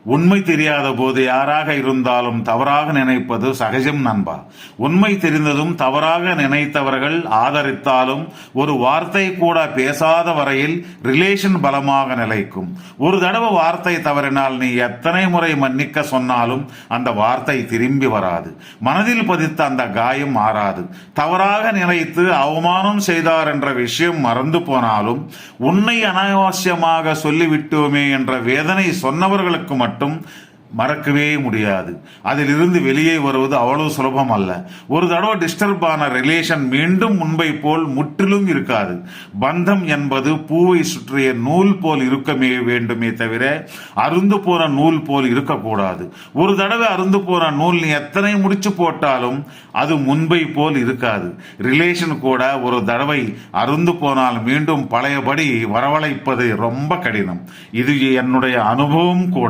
உண்மை தெரியாத போது யாராக இருந்தாலும் தவறாக நினைப்பது சகஜம் நண்பா. உண்மை தெரிந்ததும் தவறாக நினைத்தவர்கள் ஆதரித்தாலும் ஒரு வார்த்தை கூட பேசாத வரையில் ரிலேஷன் பலமாக நிலைக்கும். ஒரு தடவை வார்த்தை தவறினால் நீ எத்தனை முறை மன்னிக்க சொன்னாலும் அந்த வார்த்தை திரும்பி வராது. மனதில் பதித்த அந்த காயம் மாறாது. தவறாக நினைத்து அவமானம் செய்தார் என்ற விஷயம் மறந்து போனாலும் உன்னை அனாவசியமாக சொல்லிவிட்டோமே என்ற வேதனை சொன்னவர்களுக்கு மட்டும் மறக்கவே முடியாது. அதிலிருந்து வெளியே வருவது அவ்வளவு சுலபம் அல்ல. ஒரு தடவை டிஸ்டர்ப் ஆன ரிலேஷன் மீண்டும் முன்பை போல் முற்றிலும் இருக்காது. பந்தம் என்பது பூவை சுற்றிய நூல் போல் இருக்கமே வேண்டுமே தவிர அருந்து போன நூல் போல் இருக்கக்கூடாது. ஒரு தடவை அருந்து போன நூல் நீ எத்தனை முடிச்சு போட்டாலும் அது முன்பை போல் இருக்காது. ரிலேஷன் கூட ஒரு தடவை அருந்து போனால் மீண்டும் பழையபடி வரவழைப்பது ரொம்ப கடினம். இது என்னுடைய அனுபவம் கூட.